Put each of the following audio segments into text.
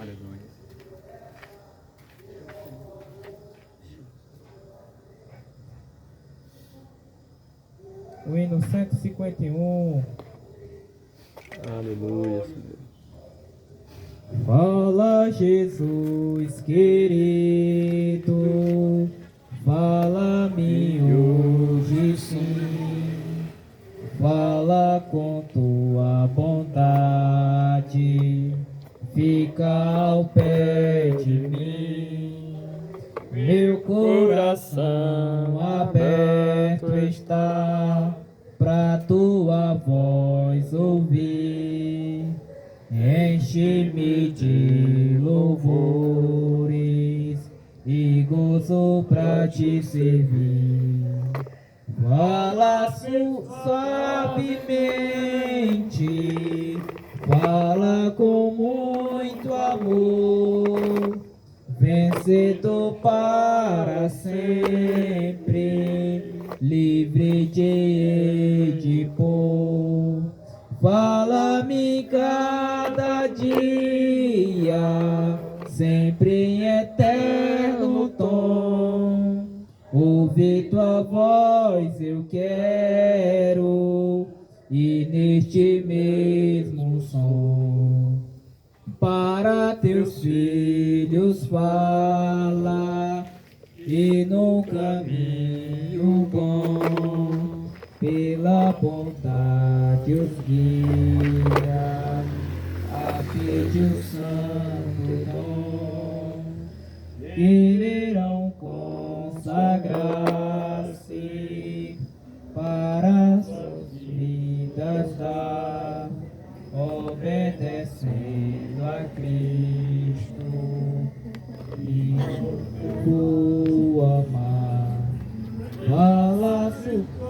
Aleluia. O hino 151. Aleluia, Senhor. Fala, Jesus querido, fala-me hoje sim, fala com tua bondade, fica ao pé de mim. Meu coração aberto está pra tua voz ouvir. Enche-me de louvores e gozo pra te servir. Fala suavemente, fala com muito amor, vencedor para sempre, livre de Edipo. Fala-me cada dia, sempre em eterno tom. Ouvir tua voz eu quero, e neste mesmo som, para teus filhos fala, e no caminho bom, pela bondade os guia, a fim de um santo dom, quererão consagrar-se para suas vidas dar, obedecendo a Cristo e o amar. Fala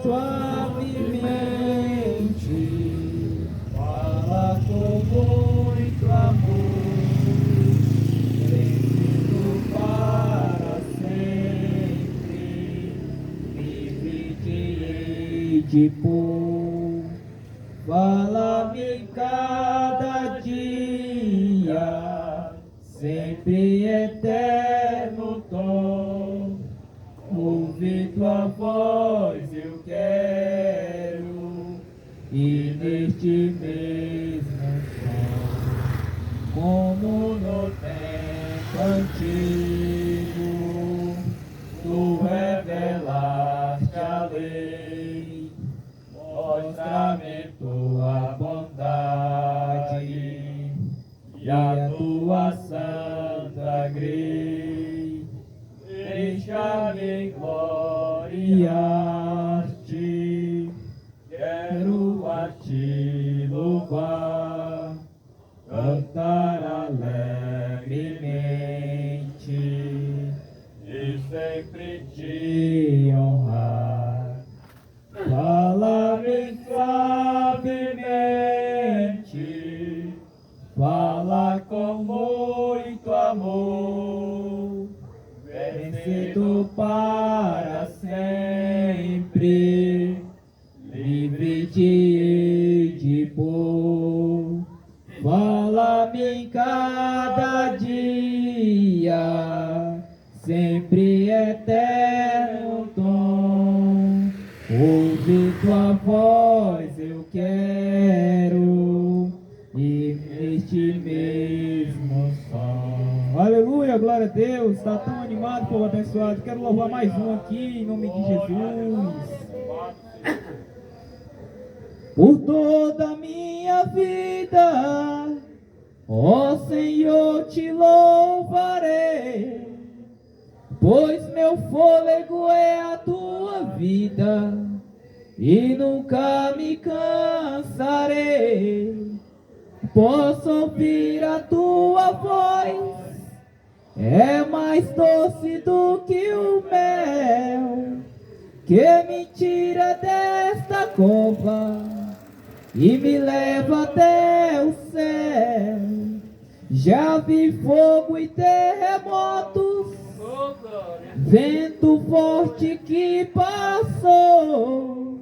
suavemente, fala com muito amor, vencido para sempre, livre de Edipo. Fala-me cada dia, sempre eterno tom. Ouvir tua voz eu quero, e neste mesmo som, como no tempo antigo, tu revelaste a lei, mostra-me tua bondade e a tua santa grei. Deixa-me gloriar-te, quero a ti louvar, cantar alegremente e sempre te honrar. Fala-me suavemente, fala com muito amor, vencido para sempre, livre de Edipo. Fala-me cada dia, sempre eterno tom. Ouve tua voz eu quero, e neste mesmo som. Aleluia, glória a Deus, está tão animado, povo abençoado. Quero louvar mais um aqui, em nome de Jesus. Por toda a minha vida, ó Senhor, te louvarei, pois meu fôlego é a tua vida, e nunca me cansarei. Posso ouvir a tua voz, é mais doce do que o mel, que me tira desta cova e me leva até o céu. Já vi fogo e terremotos, vento forte que passou.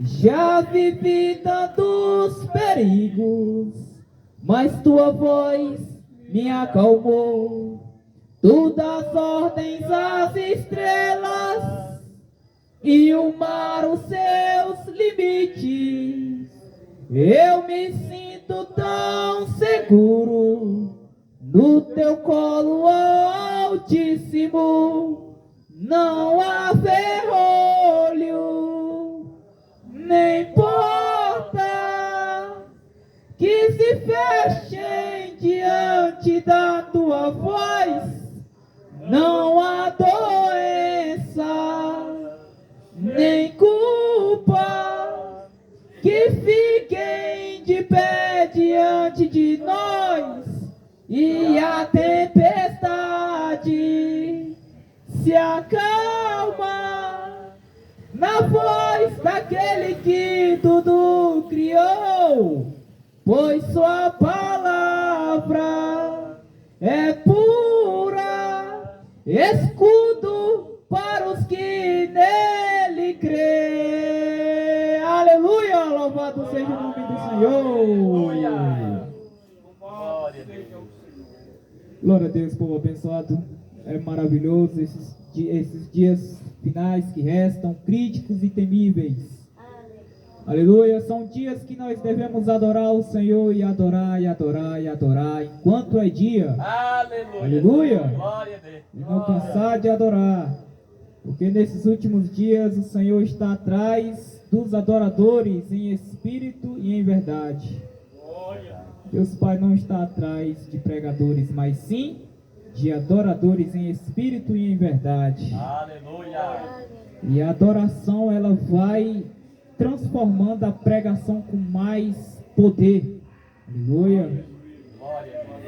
Já vivi tantos perigos, mas tua voz me acalmou. Tu das ordens às estrelas e o mar os seus limites. Eu me sinto tão seguro no teu colo altíssimo. Não há ferrolho, nem porta que se fechem diante da tua voz. Não há doença, nem culpa que fiquem de pé diante de nós. E a tempestade se acalma na voz daquele que tudo criou, pois sua palavra é pura, escudo para os que nele crê. Aleluia, louvado seja o nome do Senhor. Glória a Deus, povo abençoado. É maravilhoso esses dias finais que restam, críticos e temíveis. Aleluia, são dias que nós devemos adorar o Senhor e adorar, e adorar, e adorar, enquanto é dia. Aleluia. Aleluia. Glória a Deus. E não cansar de adorar, porque nesses últimos dias o Senhor está atrás dos adoradores em espírito e em verdade. Deus Pai não está atrás de pregadores, mas sim de adoradores em espírito e em verdade. Aleluia. E a adoração, ela vai transformando a pregação com mais poder. Aleluia.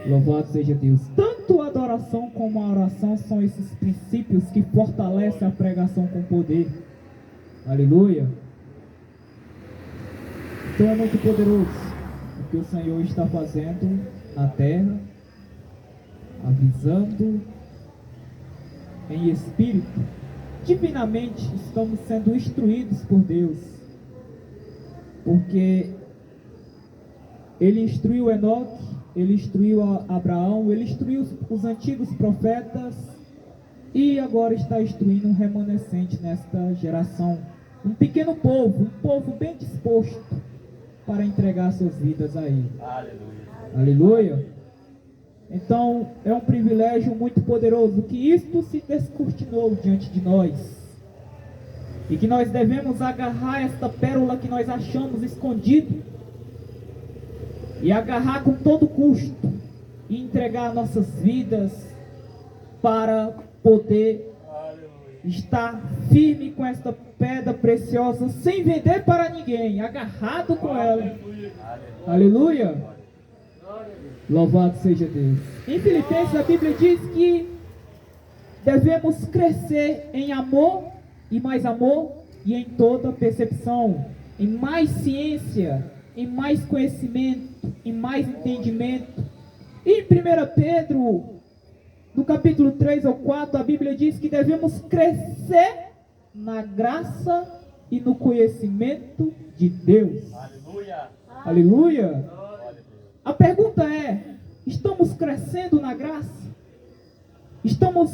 Louvado seja Deus. Tanto a adoração como a oração são esses princípios que fortalecem a pregação com poder. Aleluia. Então é muito poderoso o que o Senhor está fazendo na terra, avisando em espírito. Divinamente estamos sendo instruídos por Deus, porque Ele instruiu Enoque, Ele instruiu Abraão, Ele instruiu os antigos profetas e agora está instruindo um remanescente nesta geração, um pequeno povo, um povo bem disposto para entregar suas vidas a Ele. Aleluia. Aleluia. Então é um privilégio muito poderoso que isto se descortinou diante de nós e que nós devemos agarrar esta pérola que nós achamos escondido e agarrar com todo custo e entregar nossas vidas para poder estar firme com esta pedra preciosa, sem vender para ninguém, agarrado com ela. Aleluia. Louvado seja Deus. Em Filipenses a Bíblia diz que devemos crescer em amor e em toda percepção, em mais ciência, em mais conhecimento, em mais entendimento. E em 1 Pedro, no capítulo 3 ou 4, a Bíblia diz que devemos crescer na graça e no conhecimento de Deus. Aleluia. Aleluia. A pergunta é: estamos crescendo na graça? Estamos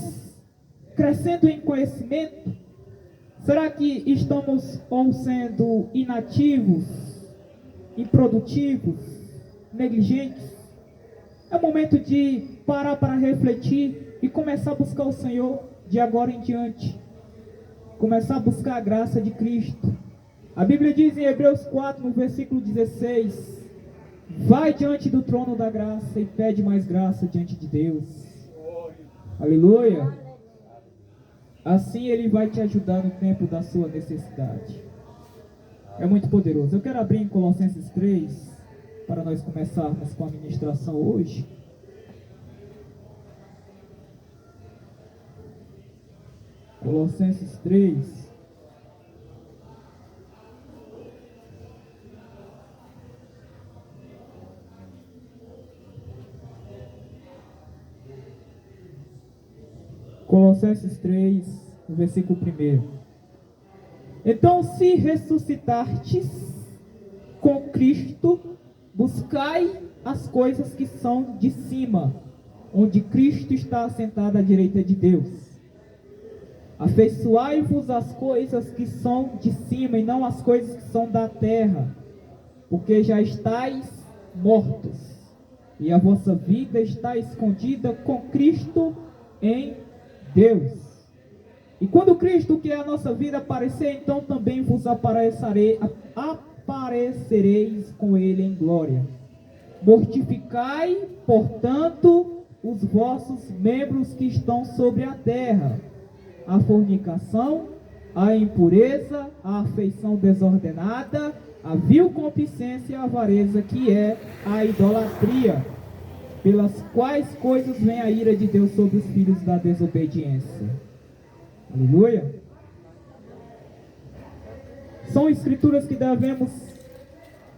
crescendo em conhecimento? Será que estamos ou sendo inativos, improdutivos, negligentes? É momento de parar para refletir e começar a buscar o Senhor de agora em diante. Começar a buscar a graça de Cristo. A Bíblia diz em Hebreus 4, no versículo 16: vai diante do trono da graça e pede mais graça diante de Deus. Aleluia. Assim Ele vai te ajudar no tempo da sua necessidade. É muito poderoso. Eu quero abrir em Colossenses 3 para nós começarmos com a ministração hoje. Colossenses 3. Colossenses 3, no versículo 1. Então, se ressuscitartes com Cristo, buscai as coisas que são de cima, onde Cristo está assentado à direita de Deus. Afeiçoai-vos às coisas que são de cima e não às coisas que são da terra, porque já estáis mortos, e a vossa vida está escondida com Cristo em Deus. E quando Cristo, que é a nossa vida, aparecer, então também vos aparecereis com Ele em glória. Mortificai, portanto, os vossos membros que estão sobre a terra: a fornicação, a impureza, a afeição desordenada, a vil concupiscência e a avareza, que é a idolatria, pelas quais coisas vem a ira de Deus sobre os filhos da desobediência. Aleluia! São escrituras que devemos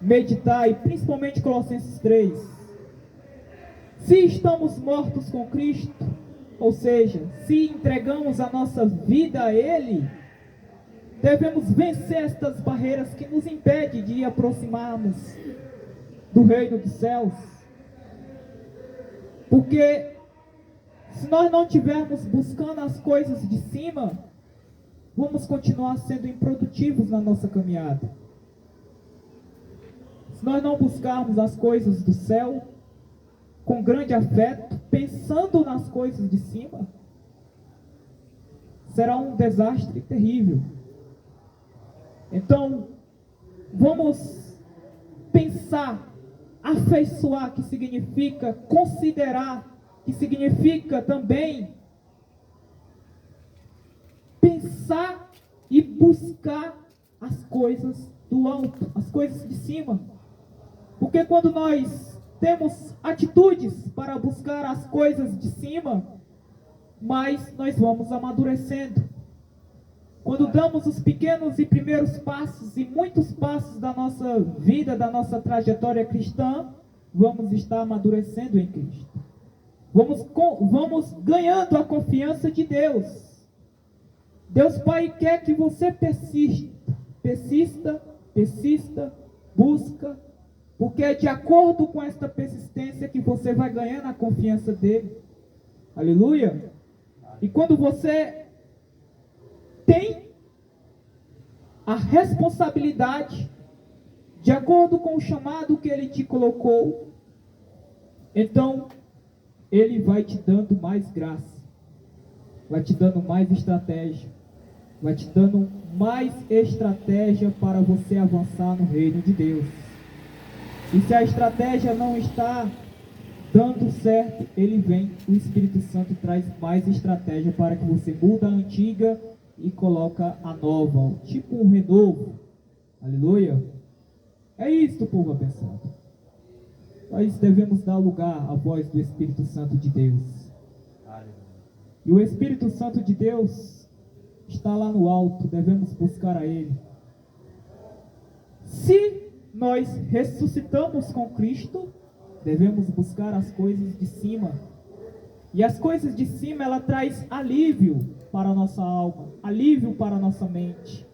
meditar, e principalmente Colossenses 3. Se estamos mortos com Cristo, ou seja, se entregamos a nossa vida a Ele, devemos vencer estas barreiras que nos impedem de aproximarmos do reino dos céus. Porque se nós não estivermos buscando as coisas de cima, vamos continuar sendo improdutivos na nossa caminhada. Se nós não buscarmos as coisas do céu com grande afeto, pensando nas coisas de cima, será um desastre terrível. Então, vamos pensar, afeiçoar, que significa considerar, que significa também pensar e buscar as coisas do alto, as coisas de cima. Porque quando nós temos atitudes para buscar as coisas de cima, mas nós vamos amadurecendo. Quando damos os pequenos e primeiros passos e muitos passos da nossa vida, da nossa trajetória cristã, vamos estar amadurecendo em Cristo. Vamos ganhando a confiança de Deus. Deus Pai quer que você persista, busca, porque é de acordo com esta persistência que você vai ganhando a confiança dele. Aleluia! E quando você tem a responsabilidade, de acordo com o chamado que ele te colocou, então ele vai te dando mais graça, vai te dando mais estratégia, vai te dando mais estratégia para você avançar no reino de Deus. E se a estratégia não está dando certo, ele vem, o Espírito Santo traz mais estratégia para que você muda a antiga e coloca a nova, tipo um renovo. Aleluia! É isto, povo abençoado. Nós devemos dar lugar à voz do Espírito Santo de Deus. E o Espírito Santo de Deus está lá no alto, devemos buscar a Ele. Se nós ressuscitamos com Cristo, devemos buscar as coisas de cima. E as coisas de cima, ela traz alívio para a nossa alma, alívio para a nossa mente.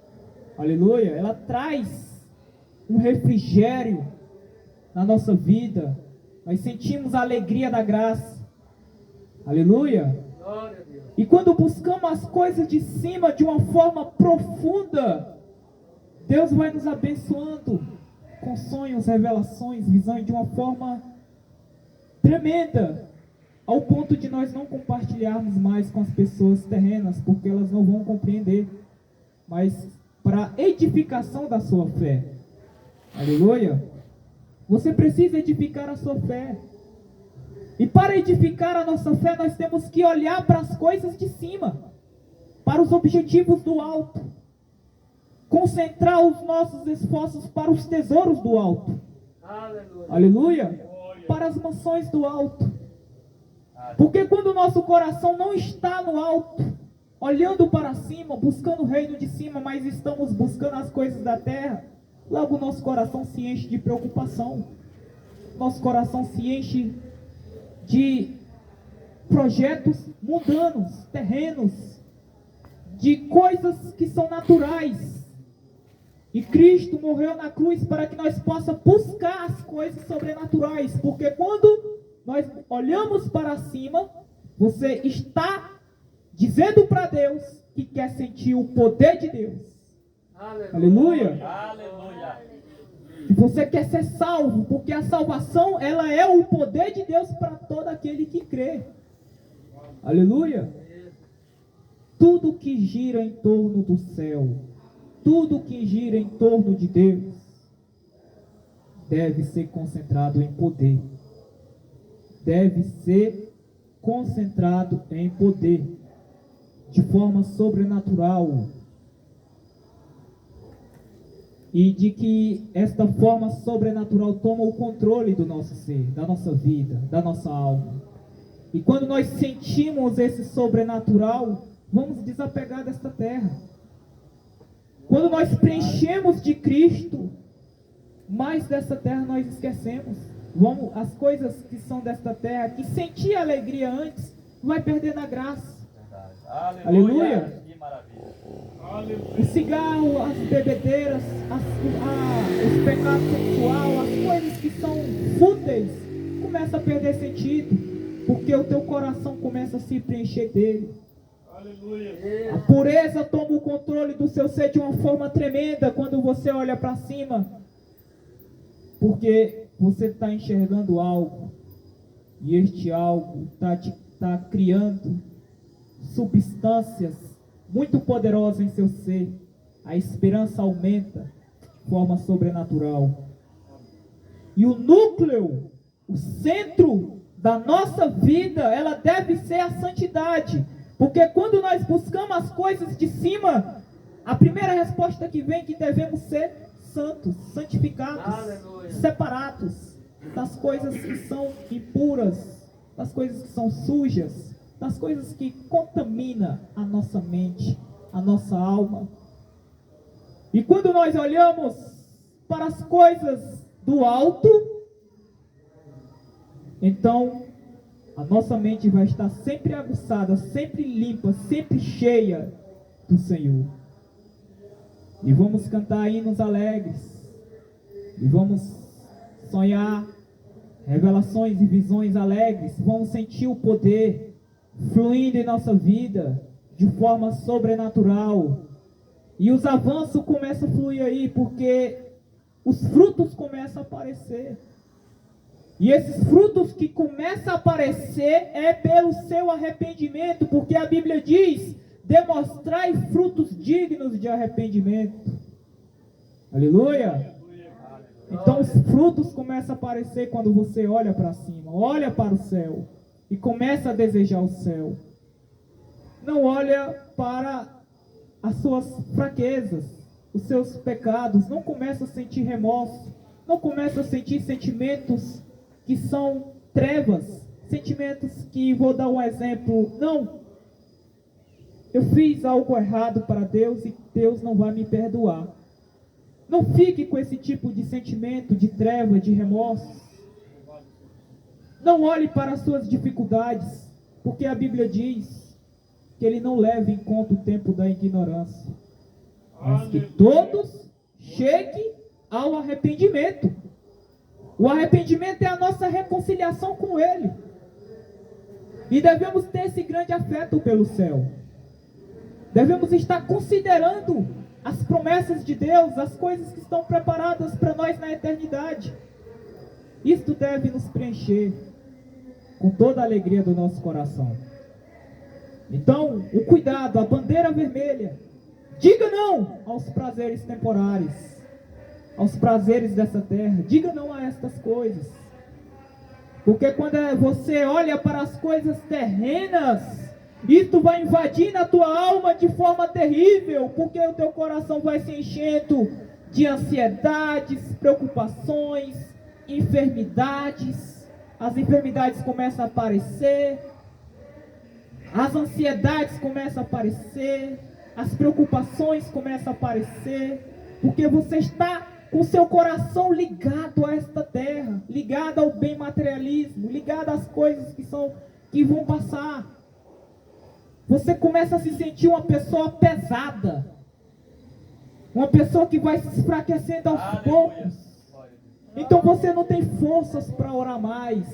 Aleluia! Ela traz um refrigério na nossa vida. Nós sentimos a alegria da graça. Aleluia! E quando buscamos as coisas de cima de uma forma profunda, Deus vai nos abençoando com sonhos, revelações, visões de uma forma tremenda, ao ponto de nós não compartilharmos mais com as pessoas terrenas, porque elas não vão compreender, mas para a edificação da sua fé. Aleluia! Você precisa edificar a sua fé. E para edificar a nossa fé, nós temos que olhar para as coisas de cima, para os objetivos do alto. Concentrar os nossos esforços para os tesouros do alto. Aleluia! Aleluia! Para as mansões do alto. Porque quando o nosso coração não está no alto, olhando para cima, buscando o reino de cima, mas estamos buscando as coisas da terra, logo o nosso coração se enche de preocupação. Nosso coração se enche de projetos mundanos, terrenos, de coisas que são naturais. E Cristo morreu na cruz para que nós possamos buscar as coisas sobrenaturais. Porque quando nós olhamos para cima, você está dizendo para Deus que quer sentir o poder de Deus. Aleluia. Aleluia. Que você quer ser salvo, porque a salvação, ela é o poder de Deus para todo aquele que crê. Aleluia. Tudo que gira em torno do céu, tudo que gira em torno de Deus, deve ser concentrado em poder. Deve ser concentrado em poder, de forma sobrenatural. E de que esta forma sobrenatural toma o controle do nosso ser, da nossa vida, da nossa alma. E quando nós sentimos esse sobrenatural, vamos desapegar desta terra. Quando nós preenchemos de Cristo, mais dessa terra nós esquecemos. As coisas que são desta terra, que sentia alegria antes, vai perdendo a graça. Aleluia. Que maravilha. O cigarro, as bebedeiras, os pecados sexuais, as coisas que são fúteis, começam a perder sentido, porque o teu coração começa a se preencher dele. Aleluia. A pureza toma o controle do seu ser de uma forma tremenda quando você olha para cima, porque você está enxergando algo, e este algo está criando substâncias muito poderosas em seu ser. A esperança aumenta de forma sobrenatural. E o núcleo, o centro da nossa vida, ela deve ser a santidade. Porque quando nós buscamos as coisas de cima, a primeira resposta que vem é que devemos ser santos, santificados, Aleluia. Separados das coisas que são impuras, das coisas que são sujas, das coisas que contaminam a nossa mente, a nossa alma. E quando nós olhamos para as coisas do alto, então a nossa mente vai estar sempre aguçada, sempre limpa, sempre cheia do Senhor. E vamos cantar hinos alegres, e vamos sonhar revelações e visões alegres, vamos sentir o poder fluindo em nossa vida de forma sobrenatural. E os avanços começam a fluir aí, porque os frutos começam a aparecer. E esses frutos que começam a aparecer é pelo seu arrependimento, porque a Bíblia diz: demonstrai frutos dignos de arrependimento. Aleluia! Então os frutos começam a aparecer quando você olha para cima, olha para o céu e começa a desejar o céu. Não olha para as suas fraquezas, os seus pecados, não começa a sentir remorso, não começa a sentir sentimentos que são trevas, sentimentos que, vou dar um exemplo, não, eu fiz algo errado para Deus e Deus não vai me perdoar. Não fique com esse tipo de sentimento de treva, de remorso. Não olhe para as suas dificuldades, porque a Bíblia diz que Ele não leva em conta o tempo da ignorância, mas que todos cheguem ao arrependimento. O arrependimento é a nossa reconciliação com Ele. E devemos ter esse grande afeto pelo céu. Devemos estar considerando as promessas de Deus, as coisas que estão preparadas para nós na eternidade. Isto deve nos preencher com toda a alegria do nosso coração. Então, o cuidado, a bandeira vermelha. Diga não aos prazeres temporários, aos prazeres dessa terra. Diga não a estas coisas. Porque quando você olha para as coisas terrenas, isso vai invadir na tua alma de forma terrível, porque o teu coração vai se enchendo de ansiedades, preocupações, enfermidades. As enfermidades começam a aparecer, as ansiedades começam a aparecer, as preocupações começam a aparecer, porque você está com seu coração ligado a esta terra, ligado ao bem materialismo, ligado às coisas que vão passar. Você começa a se sentir uma pessoa pesada, uma pessoa que vai se enfraquecendo aos poucos. Então você não tem forças para orar mais,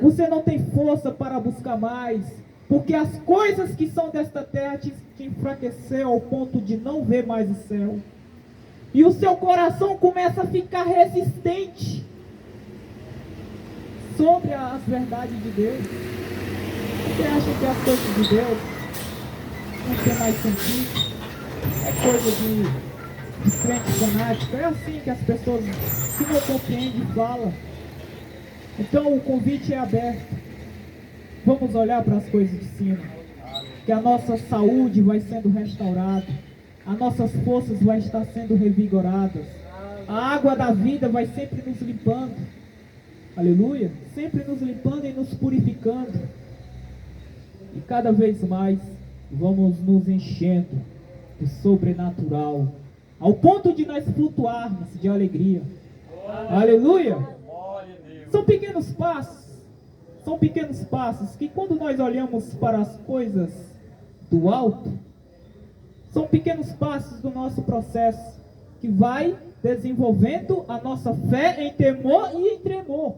Você não tem força para buscar mais, porque as coisas que são desta terra te enfraqueceu ao ponto de não ver mais o céu. E o seu coração começa a ficar resistente sobre as verdades de Deus. Você acha que as coisas de Deus não tem mais sentido? É coisa de crente fanático. É assim que as pessoas que não compreendem falam. Então o convite é aberto. Vamos olhar para as coisas de cima. Que a nossa saúde vai sendo restaurada. As nossas forças vai estar sendo revigoradas. A água da vida vai sempre nos limpando. Aleluia. Sempre nos limpando e nos purificando. E cada vez mais vamos nos enchendo do sobrenatural. Ao ponto de nós flutuarmos de alegria. Aleluia. São pequenos passos. São pequenos passos que quando nós olhamos para as coisas do alto, são pequenos passos do nosso processo que vai desenvolvendo a nossa fé em temor e em tremor.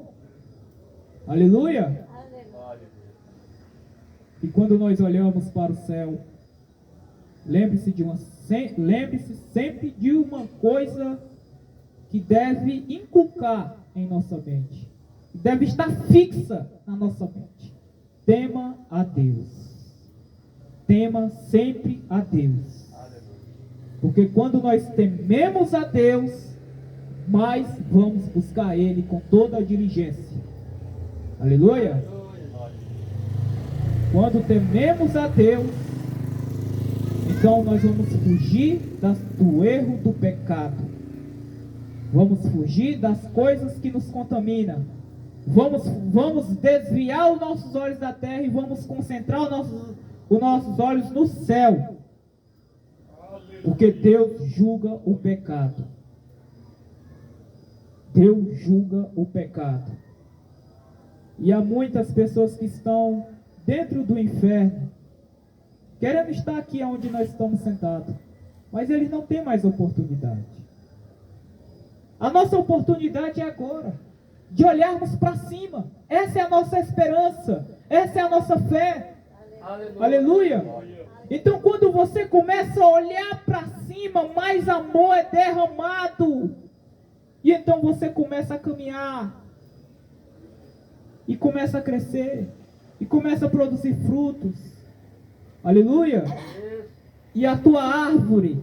Aleluia. E quando nós olhamos para o céu, lembre-se sempre de uma coisa que deve inculcar em nossa mente. Deve estar fixa na nossa mente. Tema a Deus. Tema sempre a Deus. Porque quando nós tememos a Deus, mais vamos buscar Ele com toda a diligência. Aleluia. Quando tememos a Deus, então nós vamos fugir do erro do pecado. Vamos fugir das coisas que nos contaminam. Vamos desviar os nossos olhos da terra e vamos concentrar os nossos olhos no céu. Porque Deus julga o pecado. Deus julga o pecado. E há muitas pessoas que estão dentro do inferno, querendo estar aqui onde nós estamos sentados, mas eles não têm mais oportunidade. A nossa oportunidade é agora, de olharmos para cima. Essa é a nossa esperança, essa é a nossa fé. Aleluia. Então quando você começa a olhar para cima, mais amor é derramado. E então você começa a caminhar, e começa a crescer, e começa a produzir frutos. Aleluia. E a tua árvore,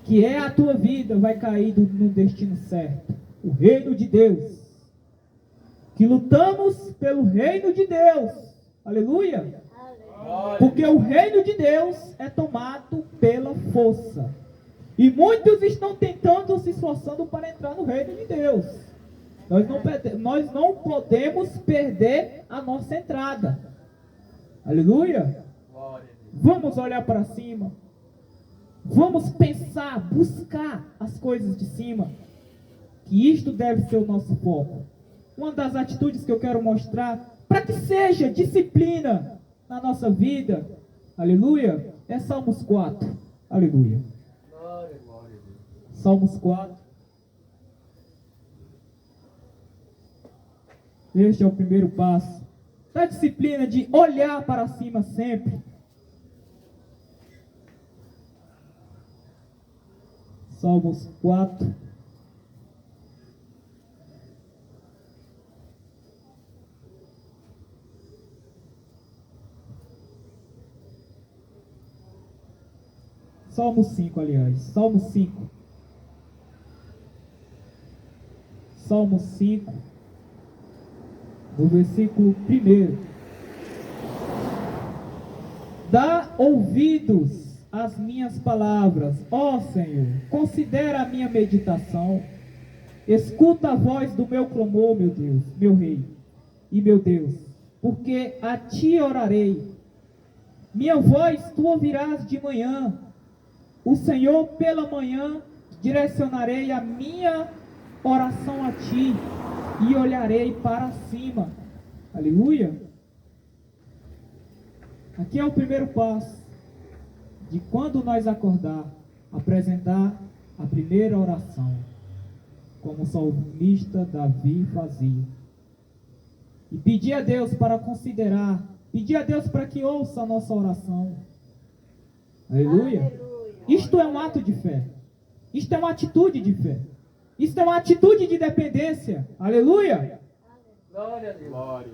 que é a tua vida, vai cair no destino certo. O reino de Deus. Que lutamos pelo reino de Deus. Aleluia. Porque o reino de Deus é tomado pela força. E muitos estão tentando, se esforçando para entrar no reino de Deus. Nós não podemos perder a nossa entrada. Aleluia. Vamos olhar para cima. Vamos pensar, buscar as coisas de cima. Que isto deve ser o nosso foco. Uma das atitudes que eu quero mostrar, para que seja disciplina na nossa vida, aleluia, é Salmos 4. Aleluia. Salmos 4. Este é o primeiro passo da disciplina de olhar para cima sempre. Salmos 4. Salmo 5, aliás. Salmo 5. Salmo 5, no versículo 1. Dá ouvidos às minhas palavras, ó Senhor, considera a minha meditação, escuta a voz do meu clamor, meu Deus, meu Rei e meu Deus, porque a ti orarei. Minha voz tu ouvirás de manhã, o Senhor pela manhã direcionarei a minha oração a ti e olharei para cima. Aleluia. Aqui é o primeiro passo de quando nós acordar, apresentar a primeira oração, como o salmista Davi fazia. e pedir a Deus para considerar, pedir a Deus para que ouça a nossa oração. Aleluia. Isto é um ato de fé. Isto é uma atitude de fé. Isto é uma atitude de dependência. Aleluia. Glória a Deus. Glória.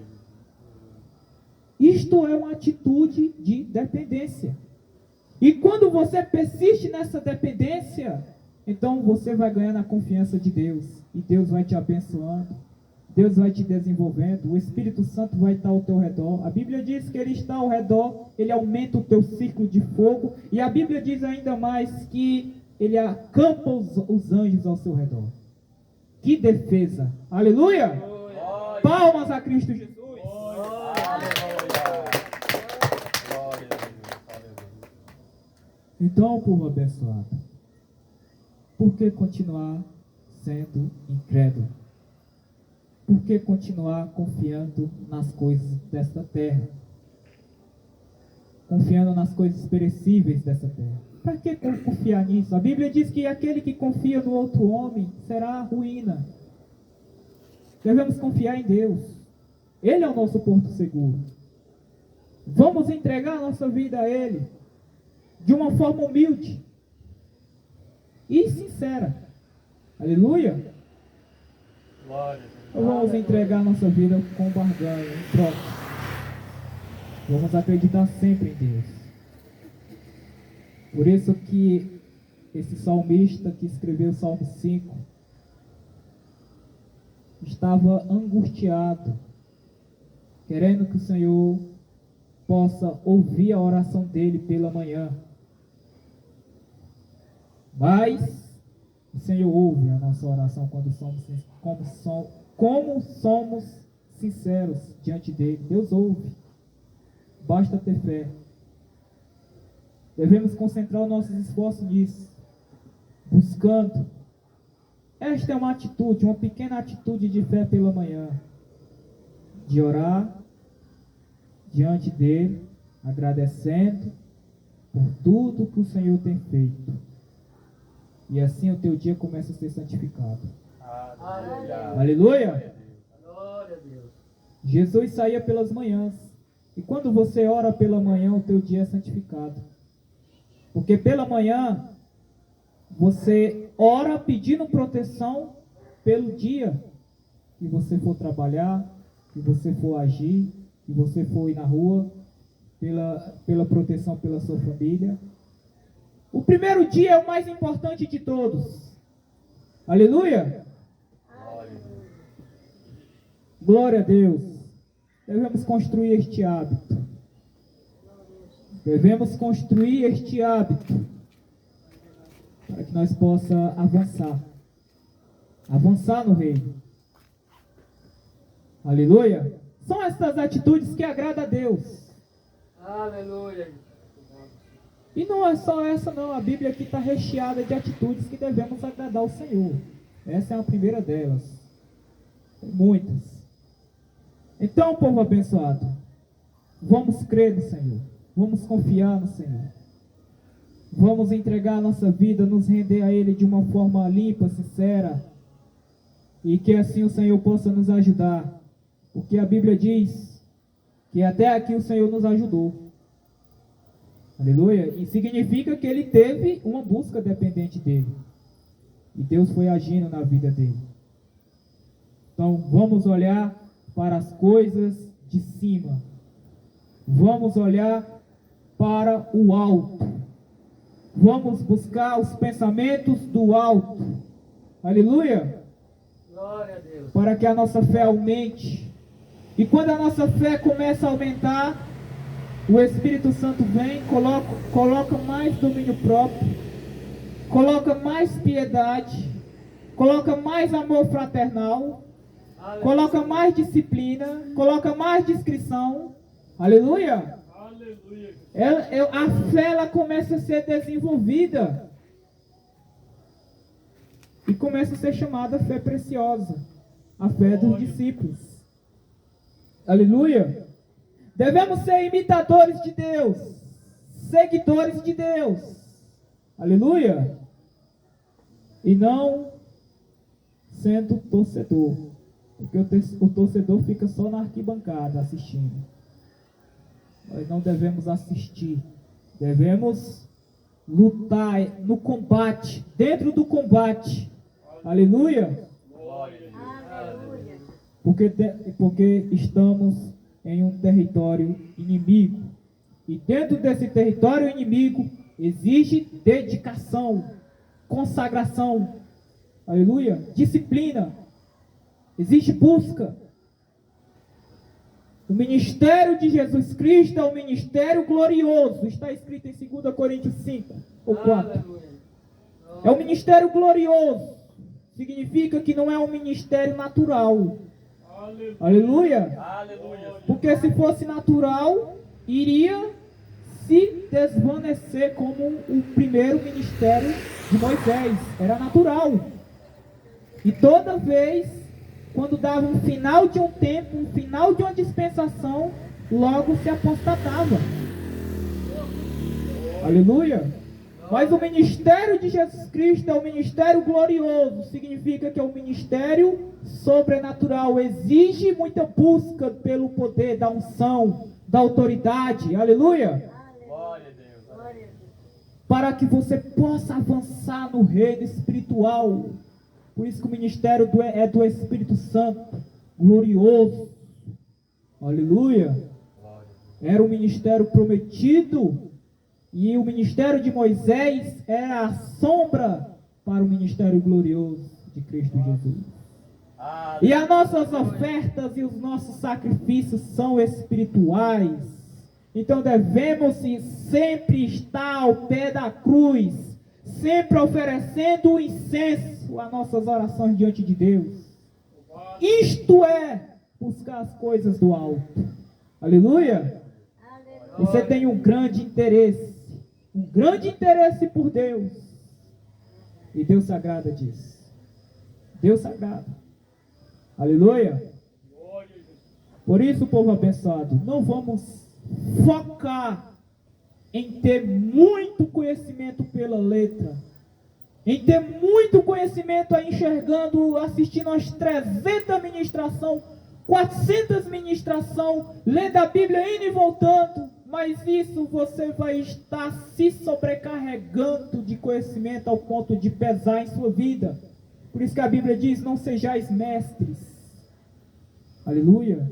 Isto é uma atitude de dependência. E quando você persiste nessa dependência, então você vai ganhando a confiança de Deus. E Deus vai te abençoando. Deus vai te desenvolvendo. O Espírito Santo vai estar ao teu redor. A Bíblia diz que Ele está ao redor. Ele aumenta o teu ciclo de fogo. E a Bíblia diz ainda mais que Ele acampa os anjos ao seu redor. Que defesa! Aleluia! Glória. Palmas a Cristo Jesus! Então, povo abençoado, por que continuar sendo incrédulo? Por que continuar confiando nas coisas desta terra? Confiando nas coisas perecíveis dessa terra? Para que confiar nisso? A Bíblia diz que aquele que confia no outro homem será ruína. Devemos confiar em Deus. Ele é o nosso porto seguro. Vamos entregar a nossa vida a Ele de uma forma humilde e sincera. Aleluia. Glória. Ou vamos entregar a nossa vida com barganha, em troca. Vamos acreditar sempre em Deus. Por isso que esse salmista que escreveu o Salmo 5 estava angustiado, querendo que o Senhor possa ouvir a oração dele pela manhã. Mas o Senhor ouve a nossa oração como somos sinceros diante dele. Deus ouve. Basta ter fé. Devemos concentrar os nossos esforços nisso, buscando. Esta é uma atitude, uma pequena atitude de fé pela manhã, de orar diante dele, agradecendo por tudo que o Senhor tem feito. E assim o teu dia começa a ser santificado. Aleluia. Aleluia! Glória a Deus. Jesus saía pelas manhãs. E quando você ora pela manhã, o teu dia é santificado. Porque pela manhã, você ora pedindo proteção pelo dia que você for trabalhar, que você for agir, que você for ir na rua, pela proteção pela sua família. O primeiro dia é o mais importante de todos. Aleluia! Glória a Deus. Devemos construir este hábito. Devemos construir este hábito para que nós possamos avançar no reino. Aleluia! São essas atitudes que agradam a Deus. Aleluia. E não é só essa não, a Bíblia aqui está recheada de atitudes que devemos agradar ao Senhor. Essa é a primeira delas. Tem muitas. Então, povo abençoado, vamos crer no Senhor, vamos confiar no Senhor, vamos entregar a nossa vida, nos render a Ele de uma forma limpa, sincera, e que assim o Senhor possa nos ajudar, porque a Bíblia diz que até aqui o Senhor nos ajudou. Aleluia! E significa que Ele teve uma busca dependente dEle, e Deus foi agindo na vida dEle. Então, vamos olhar para as coisas de cima. Vamos olhar para o alto. Vamos buscar os pensamentos do alto. Aleluia! Glória a Deus. Para que a nossa fé aumente. E quando a nossa fé começa a aumentar, o Espírito Santo vem, coloca mais domínio próprio, coloca mais piedade, coloca mais amor fraternal, coloca mais disciplina, coloca mais discrição. Aleluia! Aleluia. A fé ela começa a ser desenvolvida e começa a ser chamada fé preciosa, a fé dos discípulos. Aleluia! Devemos ser imitadores de Deus, seguidores de Deus. Aleluia! E não sendo torcedor. Porque o torcedor fica só na arquibancada assistindo. Nós não devemos assistir. Devemos lutar no combate, dentro do combate. Aleluia! Glória a Deus. Porque estamos em um território inimigo. E dentro desse território inimigo exige dedicação, consagração, aleluia, disciplina, existe busca. O ministério de Jesus Cristo é um ministério glorioso, está escrito em 2 Coríntios 5 ou 4. Aleluia. É um ministério glorioso, significa que não é um ministério natural. Aleluia. Aleluia. Porque se fosse natural, iria se desvanecer como o primeiro ministério de Moisés. Era natural. E toda vez, quando dava um final de um tempo, um final de uma dispensação, logo se apostatava. Aleluia. Mas o ministério de Jesus Cristo é um ministério glorioso. Significa que é um ministério sobrenatural. Exige muita busca pelo poder da unção, da autoridade. Aleluia. Glória a Deus. Para que você possa avançar no reino espiritual. Por isso que o ministério é do Espírito Santo. Glorioso. Aleluia. Era um ministério prometido. E o ministério de Moisés era a sombra para o ministério glorioso de Cristo Jesus. E as nossas ofertas e os nossos sacrifícios são espirituais. Então devemos sempre estar ao pé da cruz, sempre oferecendo o incenso às nossas orações diante de Deus. Isto é buscar as coisas do alto. Aleluia! Você tem um grande interesse por Deus. E Deus se agrada disso. Deus se agrada. Aleluia. Por isso, povo abençoado, não vamos focar em ter muito conhecimento pela letra, em ter muito conhecimento aí enxergando, assistindo as 300 ministrações, 400 ministrações, lendo a Bíblia indo e voltando. Mas isso você vai estar se sobrecarregando de conhecimento ao ponto de pesar em sua vida. Por isso que a Bíblia diz, não sejais mestres. Aleluia.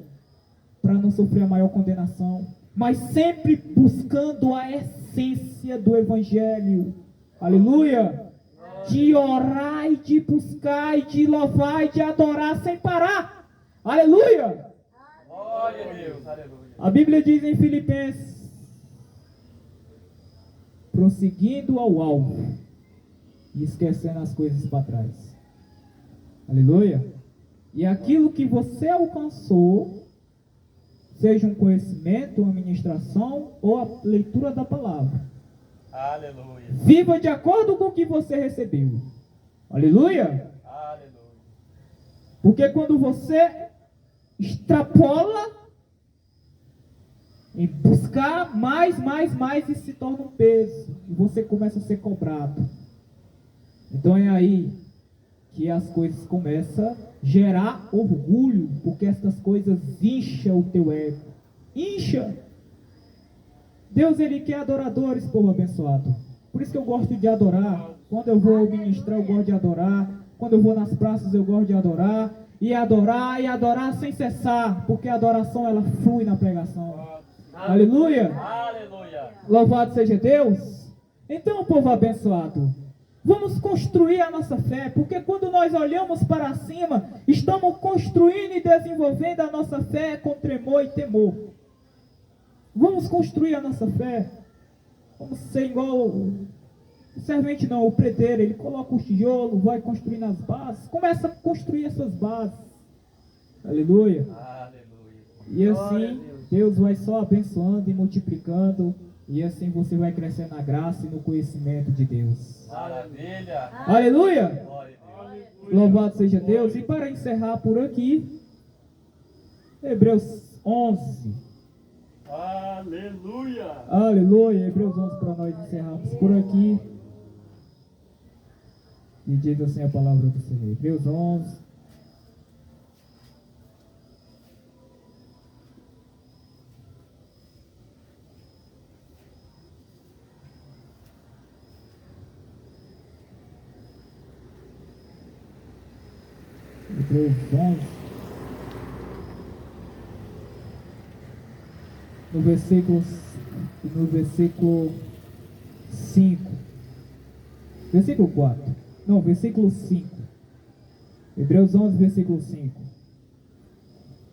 Para não sofrer a maior condenação. Mas sempre buscando a essência do Evangelho. Aleluia. De orar e de buscar e de louvar e de adorar sem parar. Aleluia. Glória a Deus. Aleluia. A Bíblia diz em Filipenses, prosseguindo ao alvo e esquecendo as coisas para trás. Aleluia. E aquilo que você alcançou, seja um conhecimento, uma ministração ou a leitura da palavra. Aleluia. Viva de acordo com o que você recebeu. Aleluia. Aleluia. Porque quando você extrapola em buscar mais, isso se torna um peso. E você começa a ser cobrado. Então é aí que as coisas começam a gerar orgulho, porque essas coisas incham o teu ego. Incha. Deus, Ele quer adoradores, povo abençoado. Por isso que eu gosto de adorar. Quando eu vou ministrar, eu gosto de adorar. Quando eu vou nas praças, eu gosto de adorar. E adorar sem cessar, porque a adoração ela flui na pregação. Aleluia. Aleluia. Louvado seja Deus. Então, povo abençoado, vamos construir a nossa fé, porque quando nós olhamos para cima, estamos construindo e desenvolvendo a nossa fé com tremor e temor. Vamos construir a nossa fé. Vamos ser igual o servente não, o predeiro, ele coloca o tijolo, vai construindo as bases, começa a construir essas bases. Aleluia. Aleluia. E assim, Deus vai só abençoando e multiplicando, e assim você vai crescer na graça e no conhecimento de Deus. Maravilha. Aleluia. Glória a Deus. Louvado seja Deus. E para encerrar por aqui, Hebreus 11. Aleluia. Aleluia. Hebreus 11 para nós encerrarmos por aqui. E diz assim a palavra do Senhor. Hebreus 11. Hebreus 11, no versículo 5, versículo 4, não, versículo 5, Hebreus 11, versículo 5.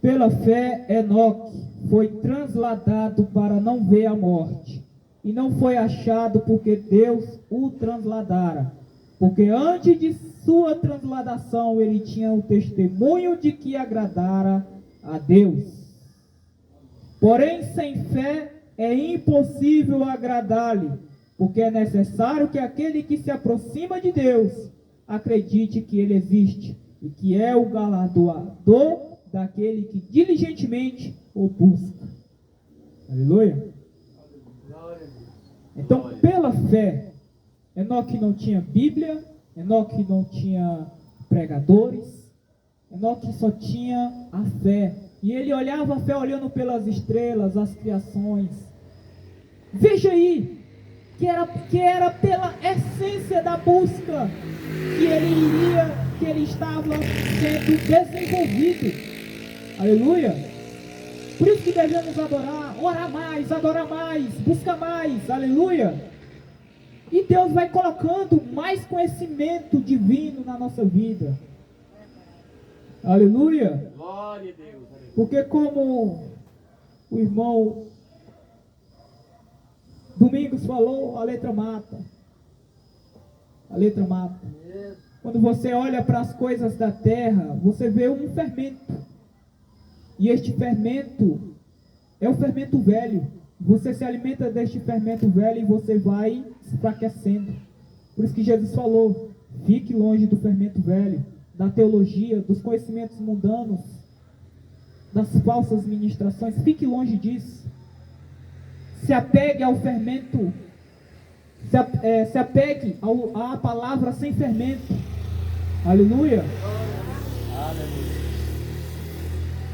Pela fé, Enoque foi transladado para não ver a morte, e não foi achado porque Deus o transladara, porque antes de sua transladação ele tinha o testemunho de que agradara a Deus. Porém, sem fé é impossível agradar-lhe, porque é necessário que aquele que se aproxima de Deus acredite que ele existe e que é o galardoador daquele que diligentemente o busca. Aleluia. Glória a Deus. Então, pela fé, Enoque não tinha Bíblia, Enoque não tinha pregadores, Enoque só tinha a fé. E ele olhava a fé olhando pelas estrelas, as criações. Veja aí, que era pela essência da busca que ele estava sendo desenvolvido. Aleluia. Por isso que devemos adorar, orar mais, buscar mais. Aleluia. E Deus vai colocando mais conhecimento divino na nossa vida. Aleluia. Glória a Deus. Porque como o irmão Domingos falou, a letra mata. A letra mata. Isso. Quando você olha para as coisas da terra, você vê um fermento. E este fermento é o fermento velho. Você se alimenta deste fermento velho e você vai se enfraquecendo. Por isso que Jesus falou, fique longe do fermento velho, da teologia, dos conhecimentos mundanos, das falsas ministrações. Fique longe disso. Se apegue ao fermento. Se apegue à palavra sem fermento. Aleluia. Aleluia.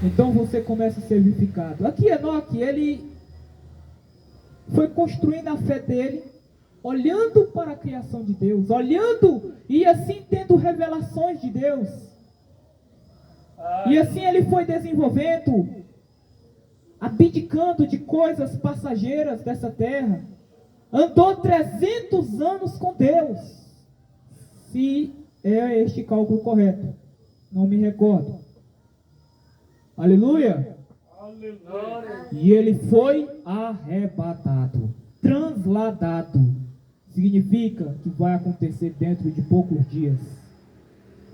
Então você começa a ser vivificado. Aqui Enoque, ele foi construindo a fé dele, olhando para a criação de Deus, olhando e assim tendo revelações de Deus. E assim ele foi desenvolvendo, abdicando de coisas passageiras dessa terra. Andou 300 anos com Deus, se é este cálculo correto, não me recordo. Aleluia. Aleluia. E ele foi arrebatado, transladado. Significa que vai acontecer dentro de poucos dias.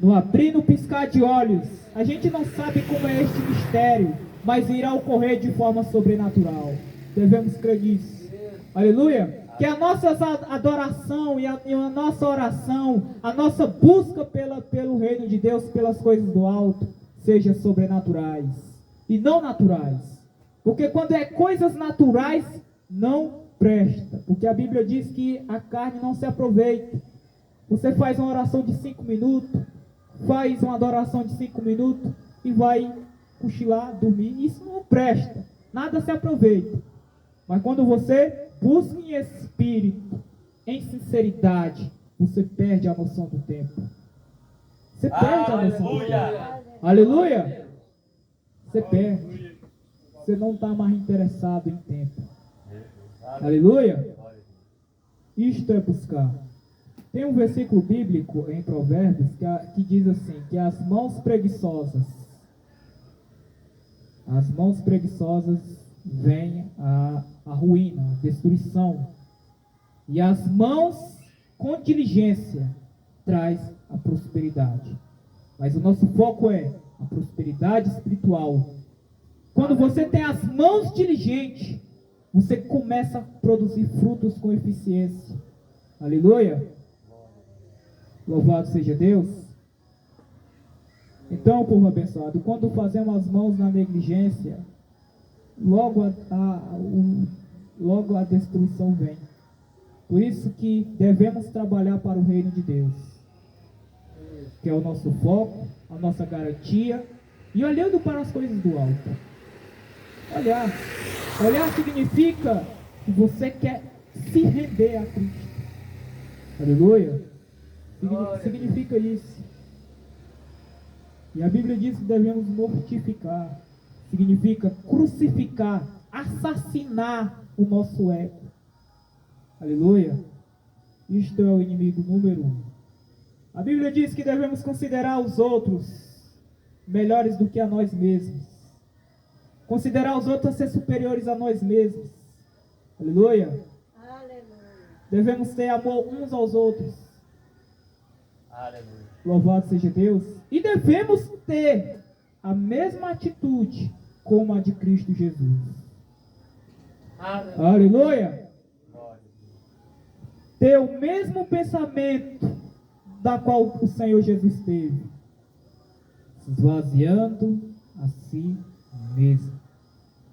No abrir e no piscar de olhos. A gente não sabe como é este mistério, mas irá ocorrer de forma sobrenatural. Devemos crer nisso. Aleluia. Que a nossa adoração e a nossa oração, a nossa busca pelo reino de Deus, pelas coisas do alto, seja sobrenaturais e não naturais. Porque quando é coisas naturais, não presta. Porque a Bíblia diz que a carne não se aproveita. Você faz uma oração de 5 minutos, faz uma adoração de 5 minutos e vai cochilar, dormir. Isso não presta. Nada se aproveita. Mas quando você busca em espírito, em sinceridade, você perde a noção do tempo. Você perde a noção do tempo. Aleluia! Você perde. Você não está mais interessado em tempo. Aleluia! Isto é buscar. Tem um versículo bíblico em Provérbios que diz assim, que as mãos preguiçosas vêm a ruína, a destruição. E as mãos com diligência traz a prosperidade. Mas o nosso foco é a prosperidade espiritual. Quando você tem as mãos diligentes, você começa a produzir frutos com eficiência. Aleluia! Louvado seja Deus. Então, povo abençoado, quando fazemos as mãos na negligência, logo a destruição vem. Por isso que devemos trabalhar para o reino de Deus, que é o nosso foco, a nossa garantia, e olhando para as coisas do alto. Olhar significa que você quer se render a Cristo. Aleluia. Significa isso. E a Bíblia diz que devemos mortificar. Significa crucificar, assassinar o nosso ego. Aleluia. Isto é o inimigo número 1. A Bíblia diz que devemos considerar os outros melhores do que a nós mesmos. Considerar os outros a ser superiores a nós mesmos. Aleluia. Devemos ter amor uns aos outros. Aleluia. Louvado seja Deus. E devemos ter a mesma atitude como a de Cristo Jesus. Aleluia. Aleluia. Glória. Ter o mesmo pensamento da qual o Senhor Jesus teve. Se esvaziando a si mesmo.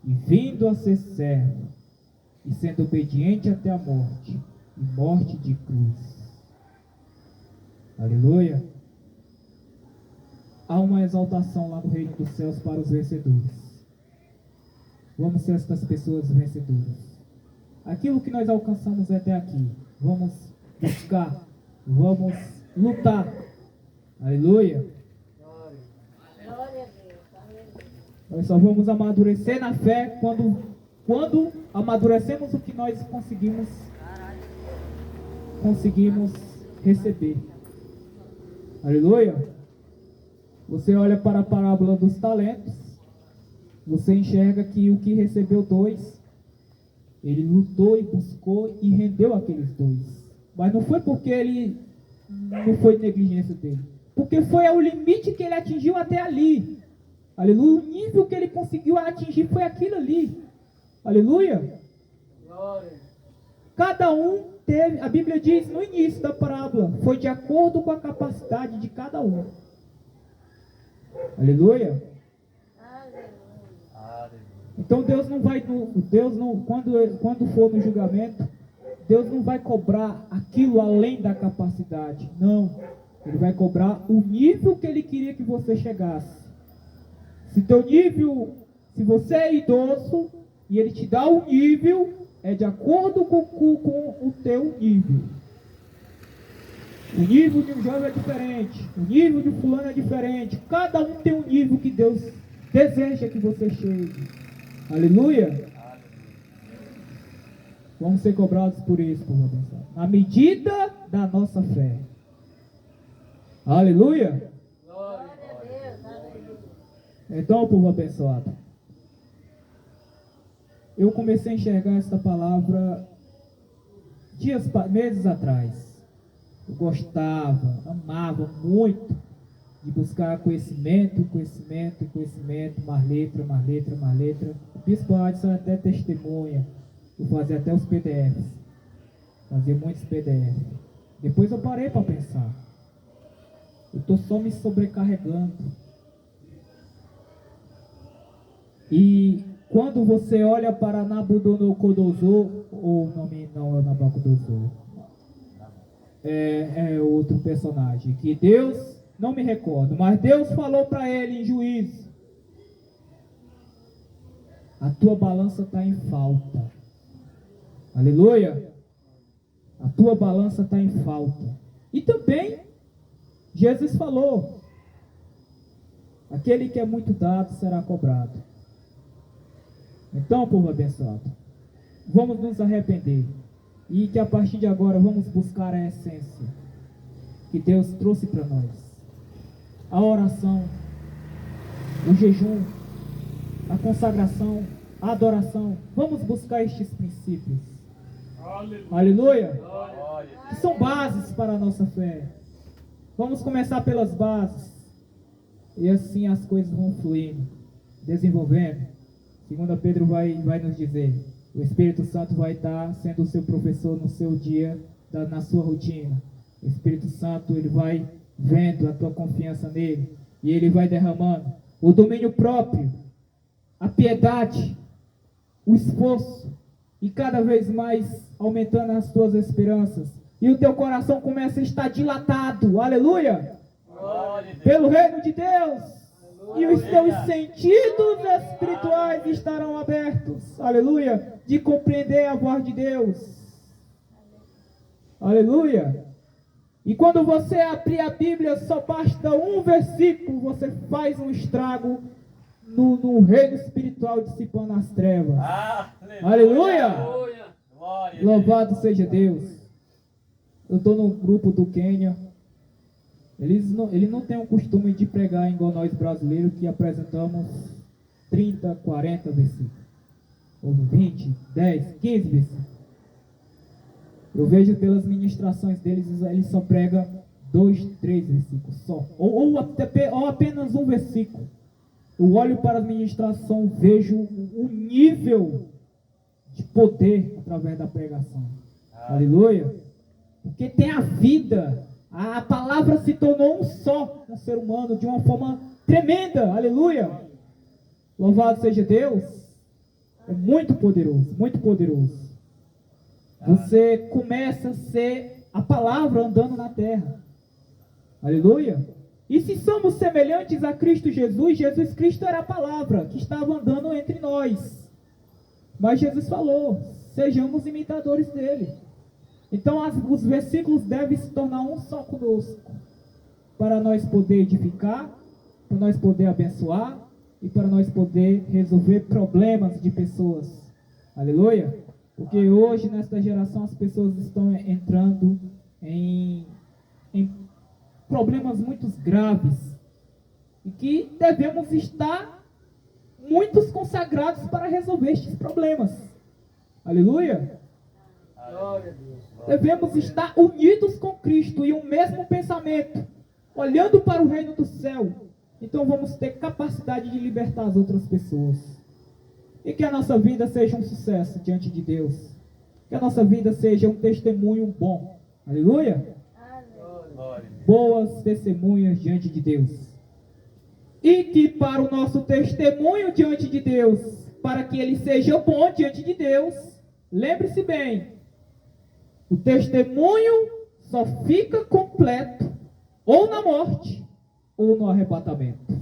E vindo a ser servo. E sendo obediente até a morte. E morte de cruz. Aleluia. Há uma exaltação lá no reino dos céus para os vencedores. Vamos ser estas pessoas vencedoras. Aquilo que nós alcançamos até aqui, vamos buscar, vamos lutar. Aleluia. Nós só vamos amadurecer na fé quando amadurecemos o que nós conseguimos receber. Aleluia. Você olha para a parábola dos talentos, você enxerga que o que recebeu 2, ele lutou e buscou e rendeu aqueles 2. Mas não foi porque não foi negligência dele, porque foi ao limite que ele atingiu até ali. Aleluia. O nível que ele conseguiu atingir foi aquilo ali. Aleluia. Glória. Cada um teve, a Bíblia diz no início da parábola, foi de acordo com a capacidade de cada um. Aleluia. Então Deus não vai, quando for no julgamento, Deus não vai cobrar aquilo além da capacidade. Não. Ele vai cobrar o nível que Ele queria que você chegasse. Se você é idoso e Ele te dá um nível, é de acordo com o teu nível. O nível de um jovem é diferente. O nível de fulano é diferente. Cada um tem um nível que Deus deseja que você chegue. Aleluia. Vamos ser cobrados por isso, povo abençoado. Na medida da nossa fé. Aleluia. Glória a Deus. Aleluia. Então, povo abençoado, eu comecei a enxergar esta palavra meses atrás. Eu gostava, amava muito de buscar conhecimento, mais letra. O Bispo Adson até testemunha. Eu fazia até os PDFs. Fazia muitos PDFs. Depois eu parei para pensar. Eu estou só me sobrecarregando. E quando você olha para Nabucodonosor, ou o nome não é Nabucodonosor, é outro personagem, que Deus, não me recordo, mas Deus falou para ele em juízo: a tua balança está em falta. Aleluia. A tua balança está em falta. E também Jesus falou: aquele que é muito dado será cobrado. Então, povo abençoado, vamos nos arrepender. E que a partir de agora vamos buscar a essência que Deus trouxe para nós. A oração, o jejum, a consagração, a adoração. Vamos buscar estes princípios. Aleluia. Glória. Que são bases para a nossa fé. Vamos começar pelas bases. E assim as coisas vão fluindo, desenvolvendo. 2 Pedro vai nos dizer: o Espírito Santo vai estar sendo o seu professor no seu dia, na sua rotina. O Espírito Santo, ele vai vendo a tua confiança nele, e ele vai derramando o domínio próprio, a piedade, o esforço, e cada vez mais aumentando as tuas esperanças. E o teu coração começa a estar dilatado, aleluia, Glória a Deus. pelo reino de Deus. E os teus sentidos espirituais estarão abertos, aleluia, de compreender a voz de Deus. Aleluia. E quando você abrir a Bíblia, só basta um versículo, você faz um estrago no reino espiritual, dissipando as trevas. Aleluia! Glória a Deus. Louvado seja Deus. Eu estou no grupo do Quênia. Ele não tem o costume de pregar igual nós brasileiros, que apresentamos 30, 40 versículos. Ou 20, 10, 15 versículos. Eu vejo pelas ministrações deles, eles só pregam 2, 3 versículos só. Ou apenas um versículo. Eu olho para a ministração, vejo o nível de poder através da pregação. Aleluia. Porque tem a vida. A palavra se tornou um só no ser humano de uma forma tremenda. Aleluia. Louvado seja Deus. É muito poderoso, muito poderoso. Você começa a ser a palavra andando na terra. Aleluia. E se somos semelhantes a Cristo Jesus, Jesus Cristo era a palavra que estava andando entre nós. Mas Jesus falou, sejamos imitadores dele. Então os versículos devem se tornar um só conosco, para nós poder edificar, para nós poder abençoar e para nós poder resolver problemas de pessoas. Aleluia. Porque hoje, nesta geração, as pessoas estão entrando em problemas muito graves. E que devemos estar muitos consagrados para resolver estes problemas. Aleluia. Glória a Deus. Devemos estar unidos com Cristo e o mesmo pensamento, olhando para o reino do céu. Então vamos ter capacidade de libertar as outras pessoas. E que a nossa vida seja um sucesso diante de Deus. Que a nossa vida seja um testemunho bom. Aleluia. Boas testemunhas diante de Deus. E que para o nosso testemunho diante de Deus, para que ele seja bom diante de Deus, lembre-se bem, o testemunho só fica completo ou na morte ou no arrebatamento.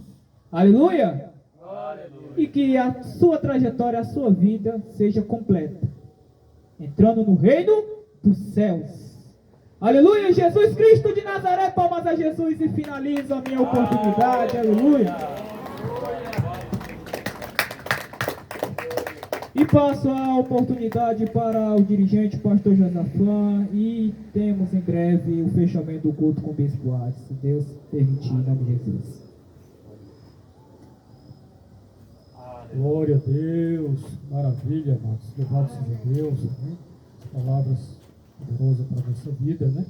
Aleluia. E que a sua trajetória, a sua vida seja completa, entrando no reino dos céus. Aleluia, Jesus Cristo de Nazaré, palmas a Jesus e finalizo a minha oportunidade. Aleluia. E passo a oportunidade para o dirigente, pastor Josafã, e temos em breve o fechamento do culto com o Bispo Ades, se Deus permitir, em nome de Jesus. Glória a Deus, maravilha, amados. Louvado seja Deus, né? Palavras poderosas para a nossa vida, né?